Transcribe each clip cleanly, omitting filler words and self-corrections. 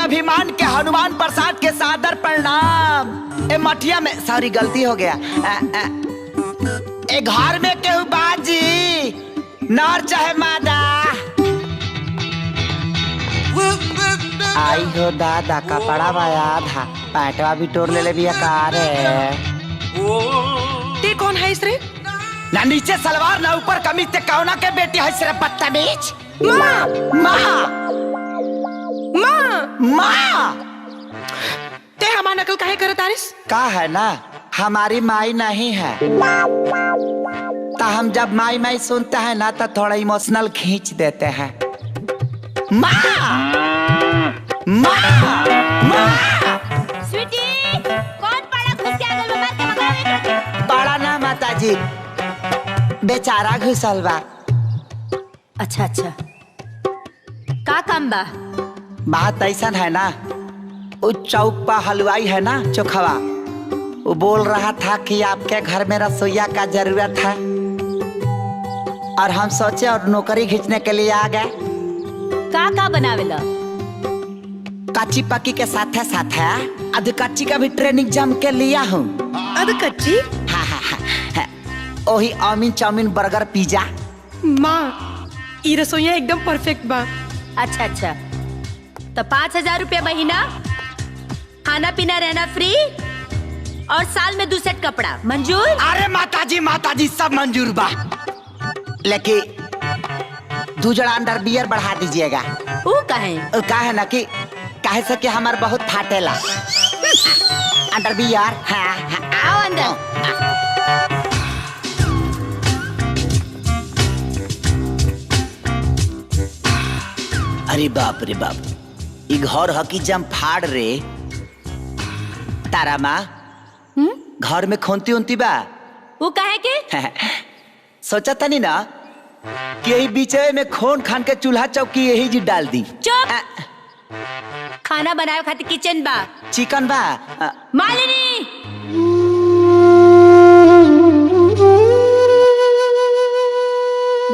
अभिमान के हनुमान प्रसाद के सादर प्रणाम। ए मठिया में सॉरी गलती हो गया। ए घर में केहू बाजी नर चाहे मादा। आई हो दादा कपड़ा बाया था पैटवा भी तोड़ ले भी कार है। ते कौन है इसरे? ना नीचे सलवार ना ऊपर कमीज ते कौना के बेटी है सिर्फ बदतमीज। माँ माँ माँ माँ ते हमार नकल काहे करत आरिस? का है ना हमारी माई नहीं है तो हम जब माई माई सुनते हैं ना तो थोड़ा इमोशनल खींच देते हैं। माँ माँ माँ स्वीटी कौन पड़ा घुस के आगल में मार के भगावे? बड़ा ना माताजी बेचारा घुसल बा। अच्छा अच्छा का काम बा? बात ऐसा है ना वो चौक पर हलवाई है ना चोखवा वो बोल रहा था कि आपके घर में रसोईया का जरूरत है और हम सोचे और नौकरी खींचने के लिए आ गए। का बनावेला? कच्ची पक्की के साथ है अध कच्ची का भी ट्रेनिंग जम के लिया हूँ। अद कच्ची? हाँ वही आमीन चाउमीन बर्गर पिज्जा। माँ ई रसोईया एकदम परफेक्ट बा। अच्छा अच्छा तो 5,000 रुपया महीना, खाना पीना रहना फ्री और साल में 2 सेट कपड़ा मंजूर? अरे माताजी सब मंजूर बा लेकिन 2 जड़ा अंडर बियर बढ़ा दीजिएगा। वो कहे? का है ना कि काहे से कि हमार बहुत फाटेला अंडर बियर। हाँ आओ अंदर। अरे बाप रे बाप ई घर हकी जम फाड़ रे। तारा माँ घर में खोनती उनती बा? वो कहे के? सोचा था नहीं ना कि यही बीचे में खोन खान के चूल्हा चौकी यही जी डाल दी। चुप। खाना बनाए खातिर किचन बा। चिकन बा। मालिनी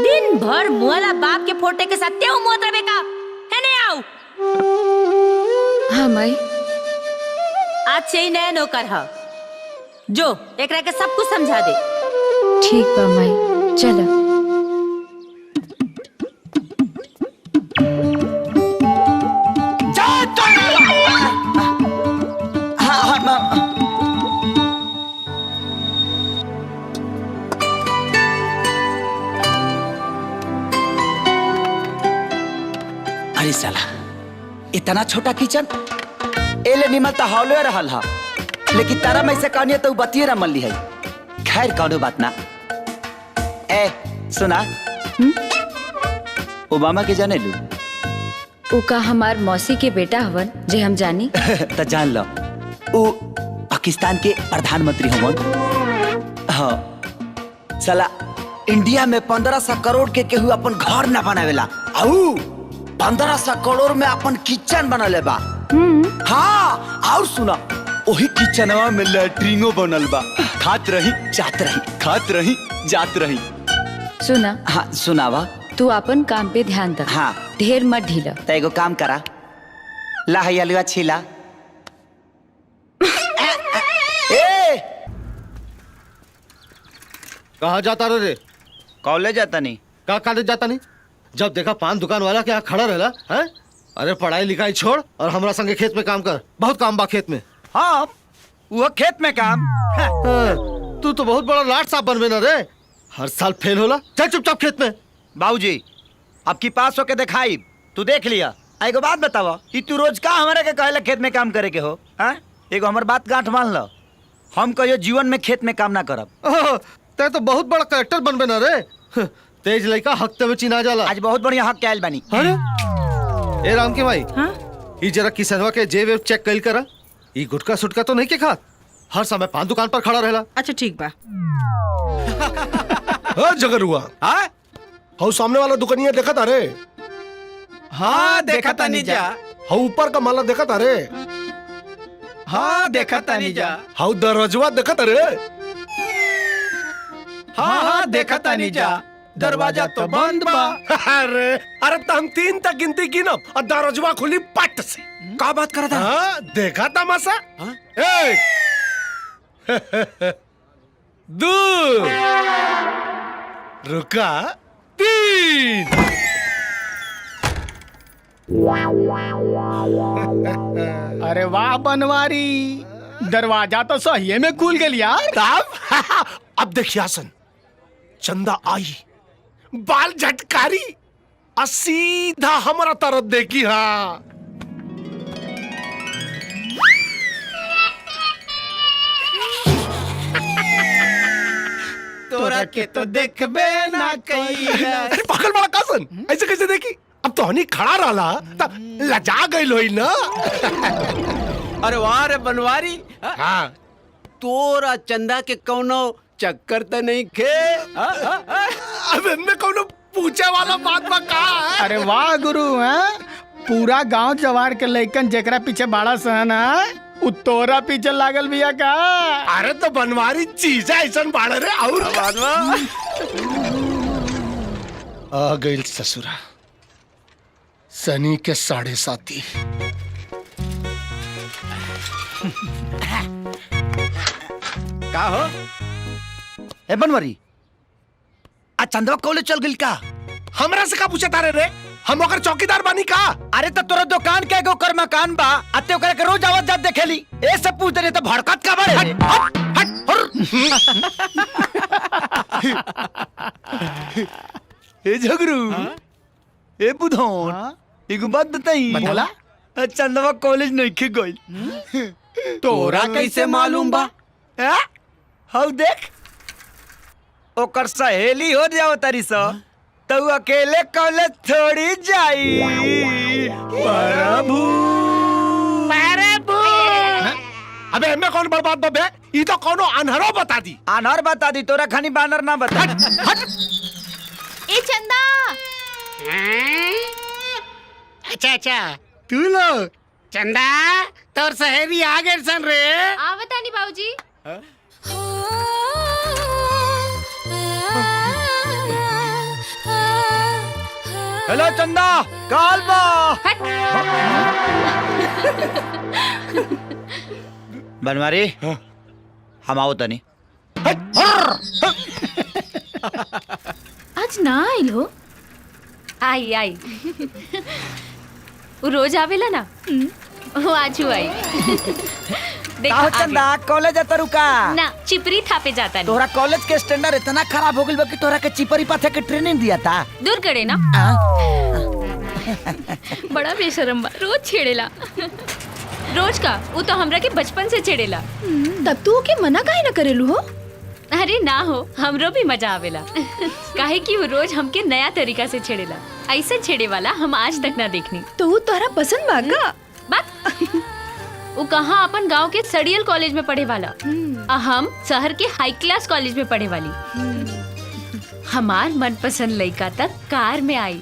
दिन भर मुआला बाप के फोटे के साथ तेऊ मोत रबे का है नहीं आओ। हाँ माई आज से ही नया नौकर है जो एकरा के सब कुछ समझा दे। ठीक बा माई चलो। अरे साला इतना छोटा किचन एले निमल तो हौले रहल हा लेकिन तारा में से कहनी तो बतिये न मल्ली है। खैर कौनो बात ना। ए सुना ओबामा के जाने लू? उका हमार मौसी के बेटा हवन जे हम जानी। तो जान लो वो पाकिस्तान के प्रधानमंत्री हवन। हाँ साला इंडिया में 1500 करोड़ के केहू अपन घर न बनावेला आऊ 1500 करोड़ में अपन किचन बनले बा। हाँ और सुना वही किचनवा में लैट्रिनो बनल बा। खात रही जात रही खात रही जात रही। सुना। हाँ सुनावा। तू अपन काम पे ध्यान दे। हाँ ढेर मत ढीला। तो एगो काम करा ला है अलुआ छीला। ए कहाँ जाता रे? कॉलेज जाता नहीं। कहाँ कॉलेज जाता नहीं? जब देखा पान दुकान वाला क्या खड़ा रहला है? अरे पढ़ाई लिखाई छोड़ और हमरा संगे खेत में काम कर। बहुत काम बा खेत में। हाँ वो खेत में काम। तू तो बहुत बड़ा लाट साहब बनबे ना रे। हर साल फेल होला। चल चुपचाप खेत में। बाबूजी अब की पास होके दिखाई तू देख लिया। एगो बात बतावा कि तू रोज का हमारे के कहले खेत में काम करे के हो? हाँ एगो हमार बात गांठ मान लो हम कहियो जीवन में खेत में काम ना करब। ते तो बहुत बड़ा करेक्टर बनबे ना रे। तेज लड़का हफ्ते में चिना जाला। आज बहुत बढ़िया हक कैल बनी। अरे ए राम के भाई हाँ? ई जरा किसनवा के जेब वेब चेक कइल करा। ई गुटका सुटका तो नहीं के खात? हर समय पान दुकान पर खड़ा रहला। अच्छा ठीक बा। जगर हुआ हाँ? हाउ सामने वाला दुकानिया देखा था रे? हाँ देखा था नहीं जा। हाउ ऊपर का माला देखा था रे? हाँ देखा था नहीं जा। हाउ दरवाजा देखा था रे? हाँ हाँ देखा था नहीं जा। दरवाजा तो बंद बा। अरे अरे तो हम 3 तक गिनती गिनब और दरवाजा खुली पट से। का बात कर हाँ, देखा तमाशा? 1 2 रुका 3। अरे वाह बनवारी, दरवाजा तो सही में खुल गया यार। तब अब देखिए हसन, चंदा आई, बाल झटकारी और सीधा हमारा तरफ देखी। हाँ तोरा के तो देखबे ना कई। अरे पागल बड़ा कासन, ऐसे कैसे देखी? अब तो हनी खड़ा रहा तब लजा गई लोई ना। अरे वाह रे बनवारी, हाँ तोरा चंदा के कौनो चक्कर तो नहीं खे। अब इनमें कौनो पूछे वाला बात बा का है? अरे वाह गुरु हैं, पूरा गांव जवार के लइकन जेकरा पीछे बाड़ा सहन है उ तोरा पीछे लागल बिया का। अरे तो बनवारी चीज ऐसा बाढ़ रे। और आ गई ससुरा सनी के 7.5। का हो? ए बनवारी, आ चंदवा कॉलेज चल गइल का? हमरा से का पूछे तारे रे? हम ओकर चौकीदार बानी का? अरे तो तोरा दुकान के एगो कर मकान बा, अते ओकरा के रोज आवत जात देखेली। ए सब पूछ दे तो भड़कत का बड़े रे? ए झगरू, ए बुधौन, एगो बात बताई। बोला। चंदवा कॉलेज नहीं खे गइल। तोरा कैसे मालूम बा? हौ देख, ओकर सहेली हो जाओ तारी सा, तो अकेले कॉलेज थोड़ी जाई। प्रभु अबे हमें कौन बर्बाद बबे? ये तो कौनो अनहरो बता दी। अनहर बता दी, तोरा खानी बानर ना बता। ए चंदा, अच्छा तू लोग चंदा तोर सहेली आ गए सन रे। आवतानी बाबूजी। हेलो चंदा, काल बा। बनवारी, हम आओ तनी। आज ना आइल हो? आई आई वो रोज आवेला ना, वो आज आई। का चंदा, कॉलेज आता रुका ना, चिपरी थापे जाता नहीं। तोरा कॉलेज के स्टैंडर्ड इतना खराब हो गइल बा कि तोरा के चिपरी पाथे के ट्रेनिंग दिया था। दूर करे ना। बड़ा बेशरम बा, रोज छेड़ेला। रोज का वो तो हमरा के बचपन से छेड़ेला। तब तू के मना काहे न करेलू हो? अरे ना हो, हमरो भी मजा आवेला। काहे कि वो रोज हमके नया तरीका से छेड़ेला। ऐसे छेड़े वाला हम आज तक ना देखनी। तो वो तोहरा पसंद बा का? बात वो कहाँ अपन गांव के सड़ियल कॉलेज में पढ़े वाला, और हम शहर के हाई क्लास कॉलेज में पढ़े वाली। हमार मनपसंद लड़का तक कार में आई,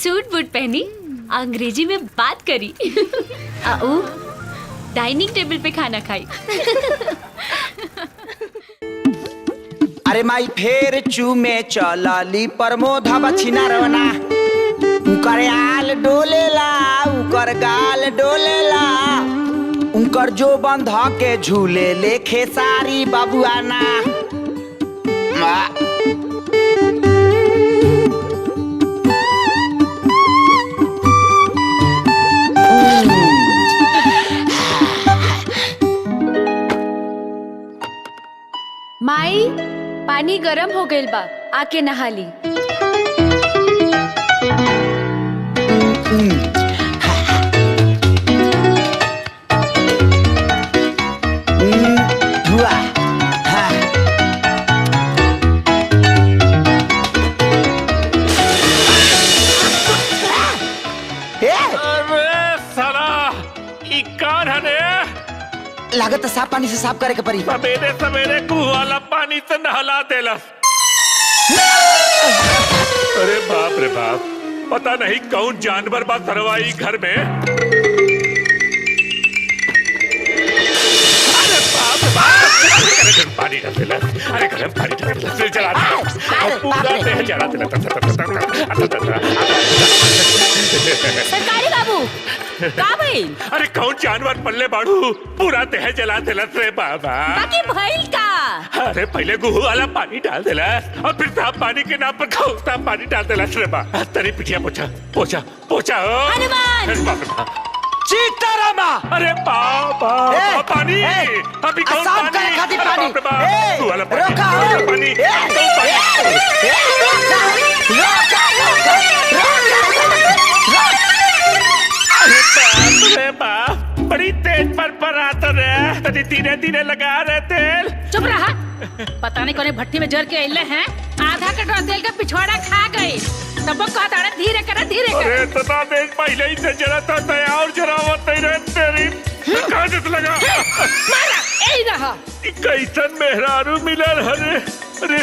सूट बूट पहनी, अंग्रेजी में बात करी, डाइनिंग टेबल पे खाना खाई। अरे माई फेर चूमे चलली प्रमोद बछिना रवना, उकर आल डोलेला, उकर गाल डोलेला, उनकर जो बंध के झूले लेखे सारी बाबुआना। माई, पानी गरम हो गइल बा, आके नहा ली। धुआ, हाँ। लागत है साफ पानी से साफ करे के पड़ी। सवेरे सवेरे कुआं वाला पानी से नहला देलस। अरे बाप रे बाप, पता नहीं कौन जानवर बा सरवाई घर में। अरे बाप रे बाप, अरे गर्म पानी डाल देलस, अरे गर्म पानी डाल देलस, चला दे। पूरा देह जला दिला। सरकारी बाबू का भइल? अरे कौन जानवर पल्ले बाड़ू, पूरा देह जला दिला रे बाबा। बाकी भइल का? अरे पहले गुहू वाला पानी डाल देला और फिर साफ पानी के नाम पर खौफता पानी डाल देला रे बा। तेरी पिटिया पोछा पोछा पोछा। हनुमान! अरे बाप रे बाप। सीतारामा अरे बाबा पानी अभी कौन आसाम पानी? का खाती अरे पानी। बाप रे बाप। तू वाला पानी, रोका तू वाला पानी, तू पानी। अरे बाप रे बाप, बड़ी तेज पर आता रे। तनी धीरे धीरे लगा रहे तेल। चुप रहा। पता नहीं कोने भट्टी में जर के अइले हैं, आधा कटोरा तेल का पिछवाड़ा खा गई। तब वो कहता है धीरे कर धीरे कर। अरे तना देख पहले ही से जरा था तया और जरावत नहीं रहे तेरी। कहाँ से लगा? मारा यही रहा। कैसन मेहरारू मिलल हरे। अरे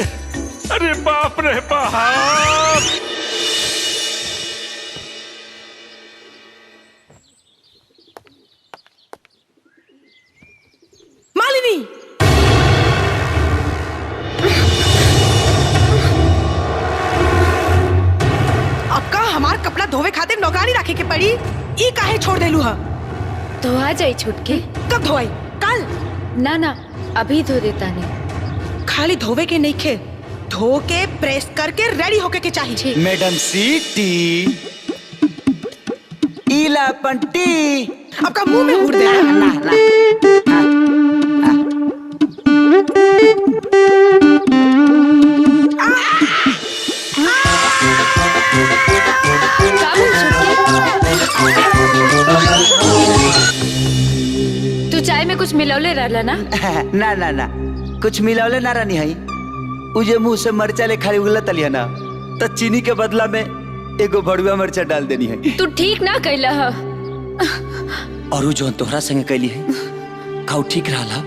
अरे बाप रे बाप। मालिनी अब का हमार कपड़ा धोवे खातिर नौकरानी रखे के पड़ी। ई काहे छोड़ देलू हा? धोआ जाई छुटके। कब धोई? कल? ना ना अभी धो देता नहीं। खाली धोवे के नहीं खे, धो के प्रेस करके रेडी होके के चाहिए। मैडम सीटी इला पंटी। अब का मुंह में हुड़ दे। ना ना का भइल छुटके? तू चाय में कुछ मिलौले रहला ना? ना ना ना कुछ मिलावले ना रानी है। उजे मुंह से मरचा ले खाली उगला तलिया ना, तो चीनी के बदला में एगो भड़ुआ मरचा डाल देनी है। तू ठीक ना कैला ह। और जो तोहरा संगे कैली है खाऊ ठीक रहा।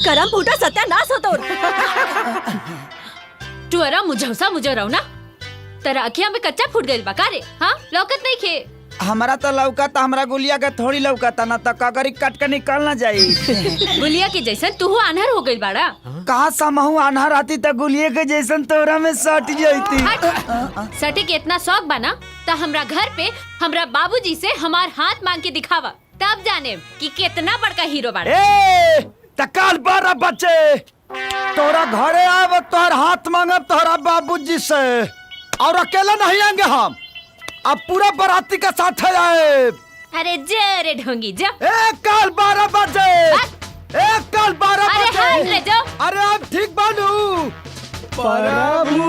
करम फूटा सत्यानाश हो तोर। तू अरा मुझौसा मुझे रहो ना। तेरा अखिया में कच्चा फूट गइल बा का रे? हाँ लौकत नहीं खे। हमारा तो लौका था, हमारा गुलिया का थोड़ी लौका था ना, तो कगरी कट के निकल ना जाई। गुलिया के जैसन तू अनहर हो गइल बाड़ा। कहा समहू अनहर आती तो गुलिये के जैसन तोरा में सट जाती। हट। सटे के इतना शौक बना तो हमरा घर पे हमरा बाबूजी से हमार हाथ मांग के दिखावा, तब जाने कि कितना बड़का हीरो बाड़ा। ए तकाल 12 बच्चे तोरा घरे आब तोहर हाथ मांगब तोहरा बाबूजी से, और अकेला नहीं आएंगे हम, अब पूरा बाराती का साथ है आए। अरे जरे ढोंगी जा। कल 12 बजे। कल 12 अरे बजे। हाथ ले जाओ। अरे अब ठीक बानू प्रभु।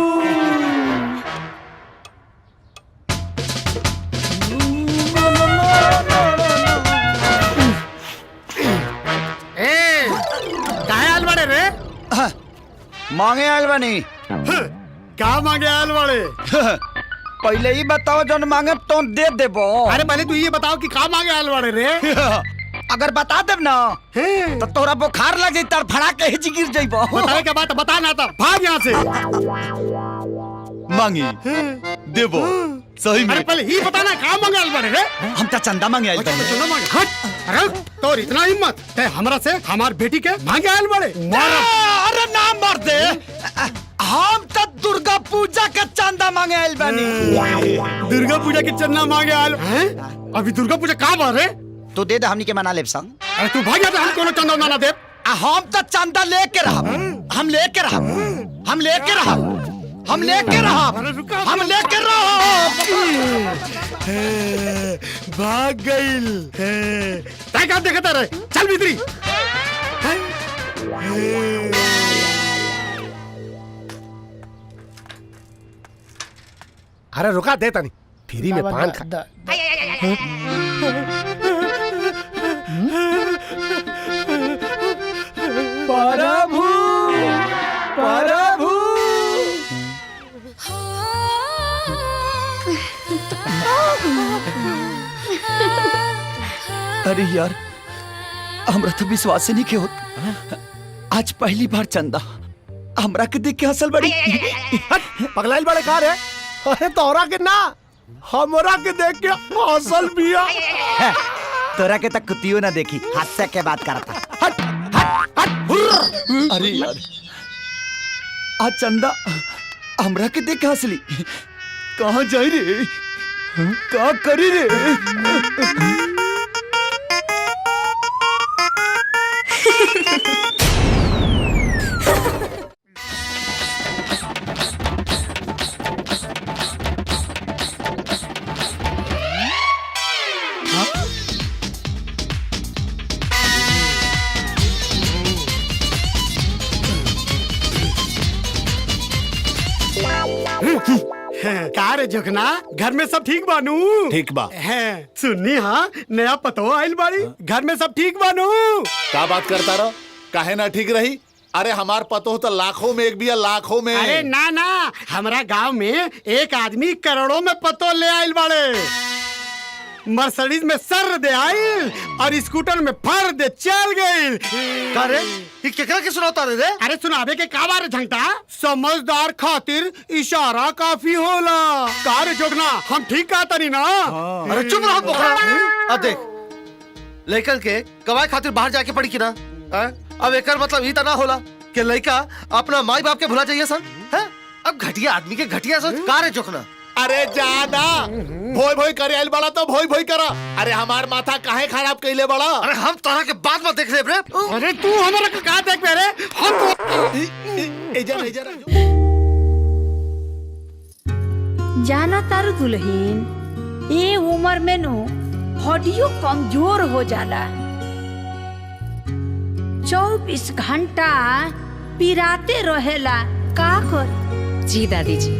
काहे आल बड़े रे? मांगे आयल बनी। का मांगे आल बड़े? पहले ही बताओ जो मांगे तो दे देबो। अरे पहले तू ये बताओ कि का मांगे आल बड़े रे? अगर बता देब ना तो तोरा बुखार लग जाई, तर फड़ा के हिच गिर जाइबो। बताए के बात बता ना, था भाग यहाँ से। मांगी देबो सही में। अरे पहले ही बता ना का मांगे आल बड़े रे? हम तो चंदा मांगे आयल बनी। चलो मांगे हट। अरे तो इतना हिम्मत ते हमरा से हमार बेटी के मांगे आल बड़े? अरे ना मर दे, हम तो दुर्गा पूजा के चंदा मांगे आयल बनी। दुर्गा पूजा की चंदा मांगे आल? अभी दुर्गा पूजा का बार है? तो दे दे, हमनी के मना लेब संग। अरे तू भाग जा, हम कोनो चंदा ना दे। हम तो चंदा लेके रहब, हम लेके रहब, हम लेके रहब, हम लेके रहब, हम लेके रहब। भाग गइल। तय का देखता रहे, चल भीतरी। अरे रुका देता नहीं, फ्री में पान खा। प्रभु प्रभु। अरे यार हमरा तो विश्वास ही नहीं के होत। आज पहली बार चंदा हमरा के देख के हंसल बड़ी। पगलाइल बड़े कार है। अरे तोरा के ना हमरा के देख के हंसल बिया। तोरा के तक कुतियो ना देखी, हास्य के बात करता। अरे यार आज चंदा हमरा के देख के हंसली। कहाँ जाई रे, का करी रे? का रे जोखना, घर में सब ठीक बानू? ठीक बा। है सुननी हाँ, नया पतो आइल बाड़ी, घर में सब ठीक बानू? क्या बात करता रहो, काहे ना ठीक रही? अरे हमार पतो तो लाखों में एक भी है, लाखों में। अरे ना ना, हमारा गांव में एक आदमी करोड़ों में पतो ले आइल बाड़े। मर्सिडीज में सर दे आइल और स्कूटर में फर दे चल गइल। का रे ये केकरा के सुनाता रे? अरे सुनाबे के का बारे झंटा, समझदार खातिर इशारा काफी होला। का रे जोगना, हम ठीक कहता नहीं ना? अरे चुप रहो बोकरा। अब देख लड़कन के कमाई खातिर बाहर जाके पड़ी कि ना? अब एकर मतलब ही तो ना होला कि लड़का अपना माई बाप के भुला जाइए सन। अब घटिया आदमी के घटिया सोच। का रे जोखना? अरे ज्यादा भोई भोई करे आइल बड़ा तो भोई भोई करा। अरे हमार माथा काहे खराब कइले बड़ा? अरे हम तोरा के बात मत देख ले रे। अरे तू हमारा का देख रे? हम इधर जाना तारू दुल्हीन, ये उम्र में नो हड्डियों कमजोर हो जाला। 24 घंटा पिराते रहेला, का कर? जी दादी जी,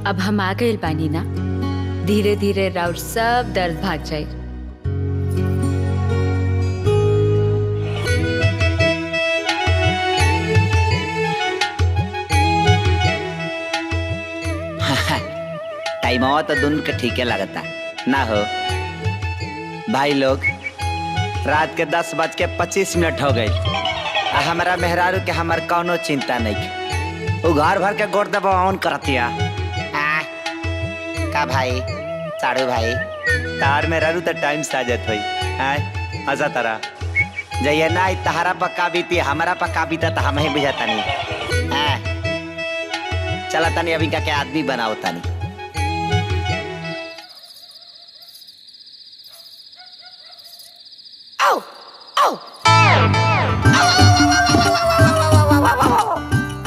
अब हम आ गए बानी ना, धीरे धीरे राउर सब दर्द भाग जाए। टाइम तो दोनों के ठीक है लगता ना हो भाई लोग। रात के 10:25 हो गई। हमारा मेहरारू के हमार कौनो चिंता नहीं। वो घर भर के गोड़ दबा ऑन करतिया। का भाई साड़ू भाई तार मेहरारू तो टाइम साजत हुई हजा तारा जइए ना तहारा पक्का बीती हमारा पक्का बीता तो हम ही बुझाता नहीं। चला तनी अभी का क्या आदमी बनाओ तनी।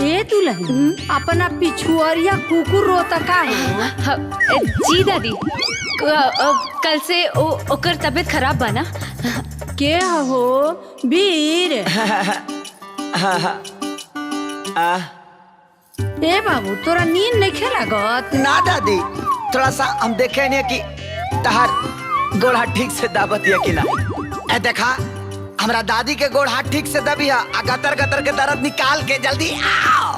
ए दुल्हन, अपना पिछुआरिया कुकुर रोता का है? जी दादी, कल से ओकर तबीयत खराब बना। के हो वीर? ए बाबू, तोरा नींद नहीं खेलागत? ना दादी, थोड़ा सा हम देखे नहीं कि तहार गोड़ हाथ ठीक से दाबत है कि ना। ए देखा हमरा दादी के गोड़ हाथ ठीक से दबी है। गतर गतर के दर्द निकाल के जल्दी आओ।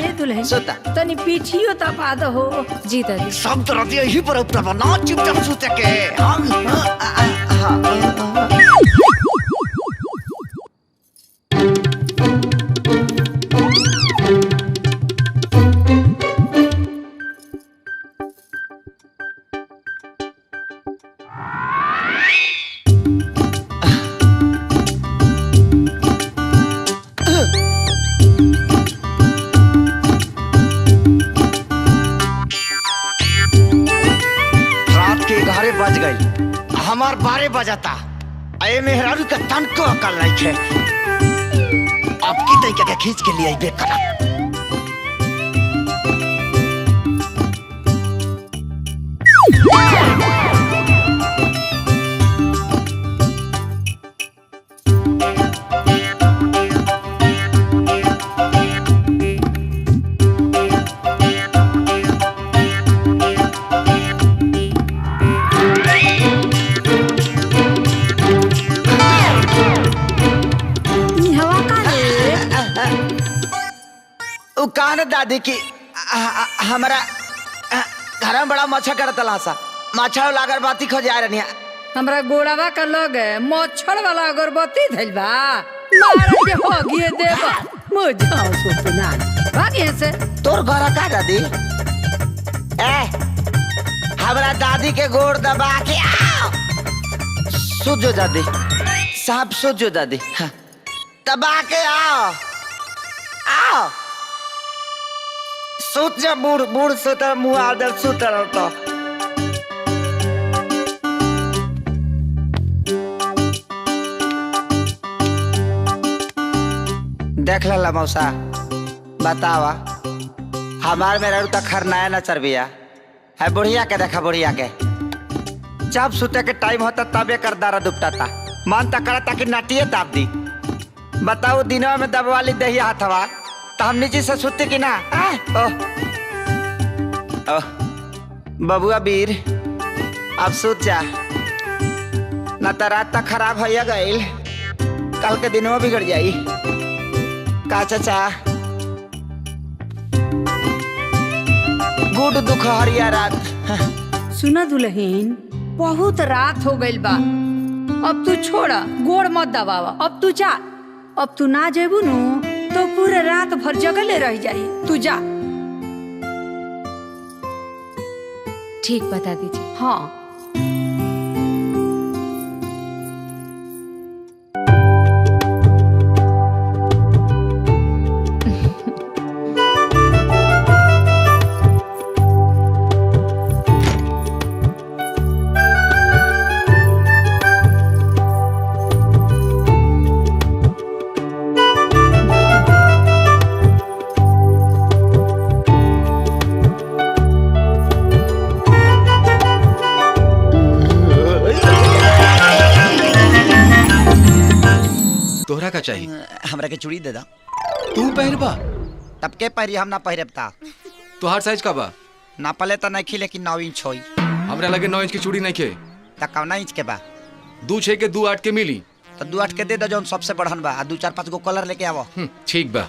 ए दुल्हन, सोता तनी पीछियो तपा दो हो। जी दादी। सब दर्द यही पर उतर ना, चुपचाप सोते के हम। बज गई, हमार 12 बजाता। अये मेहरारू का तन को अकल नहीं है। अब की तरीके के खींच के लिए बेकरा। दादी की हमारा घर में बड़ा मच्छर करता लासा। मच्छर वाला अगरबत्ती खो जा रही है। हमरा गोड़ावा का लगे मच्छर वाला अगरबत्ती धइल बा। महाराज हो गए देवा मुझे सुपना भागे से तोर घर का दादी ए हमरा दादी के गोड़ दबा के आओ सुजो दादी साहब सुजो दादी हाँ। दबा के आओ आओ सुत जा बूढ़ बूढ़ सुतर मुँह आदर सुतर तो देख ला मौसा बतावा हमार में रहू तक खरनाया न चरबिया है बुढ़िया के देखा बुढ़िया के जब सुते के टाइम होता तबे कर दारा दुपटाता मन तक करता कि नाटिए दाब दी बताओ दिनों में दबवाली दही हाथवा तो हम नीचे से सुते कि ना ओह बबुआ वीर अब सुत जा न तो रात तक खराब हो गईल कल के दिनों बिगड़ जाई का चाचा गुड दुखहरिया रात सुना दुल्हन बहुत रात हो गइल बा अब तू छोड़ा गोड़ मत दबावा अब तू जा अब तू ना जेबू नु तो पूरे रात भर जगले रह जाई तू जा ठीक बता दीजिए। हाँ तोहरा का चाहिए हमरा के चूड़ी दे दा तू पहनबा तब के पहरी हम ना पहरबता तोहार साइज का बा ना पले तो नहीं खिले कि 9 इंच होई हमरा लगे 9 इंच की चूड़ी नहीं खे त कौना इंच के बा 2.6 के 2.8 के मिली तो 2.8 के दे दो जौन सबसे बढ़न बा 2-4-5 गो कलर लेके आवो ठीक बा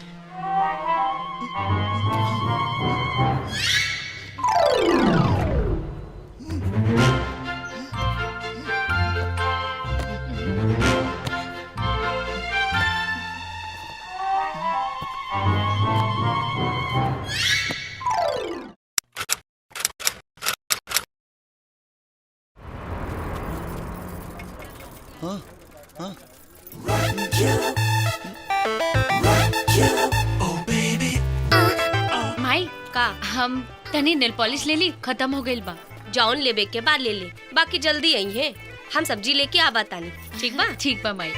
माई का हम तनी नेल पॉलिश ले ली खत्म हो गइल बा जौन लेबे के बाद ले ले बाकी जल्दी आई है हम सब्जी लेके आवा तानी ठीक बा ठीक बा माई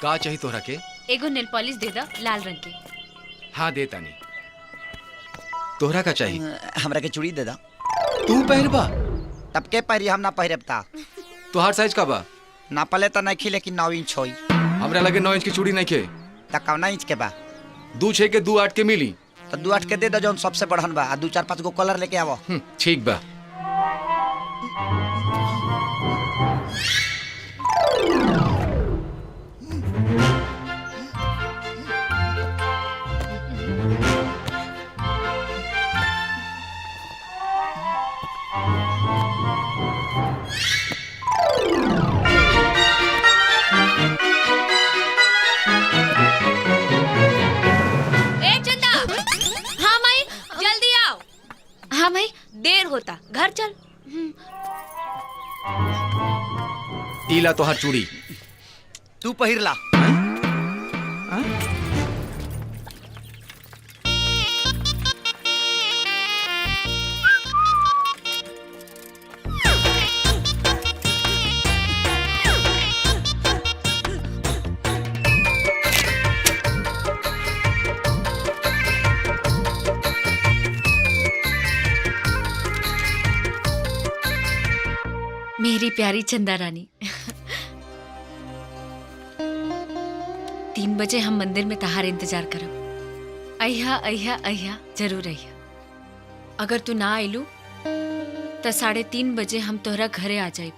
का चाहिए तोहरा के एगो नेल पॉलिश दे दा लाल रंग के हाँ दे तानी तोहरा का चाहिए हमरा के चूड़ी दे दा तू पहनबा तब के पहरी हम ना पहरबता तोहार साइज का बा ना पले तो नहीं खिले कि 9 इंच होई हमरा लगे 9 इंच की चूड़ी नहीं खे त कौना इंच के बा 2.6 के 2.8 के मिली तो 2.8 के दे दो जौन सबसे बढ़न बा 2-4-5 गो कलर लेके आवो ठीक बा हाँ भाई देर होता घर चल इला तोहार चूड़ी तू पहिर ला मेरी प्यारी चंदा रानी 3 बजे हम मंदिर में तहार इंतजार करब अहिया अहिया अहिया जरूर अहिया अगर तू ना आइलू तो 3:30 बजे हम तोहरा घरे आ जाए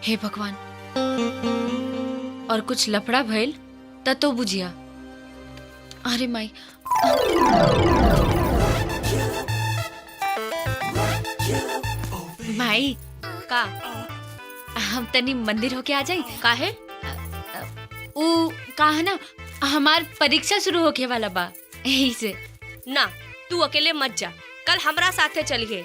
हे भगवान और कुछ लफड़ा भइल त तो बुझिया अरे माई माई का हम तनी मंदिर होके आ जाई। काहे? ऊ कहा ना हमार परीक्षा शुरू होके वाला बा, यही से। ना, तू अकेले मत जा, कल हमरा साथे चलिए।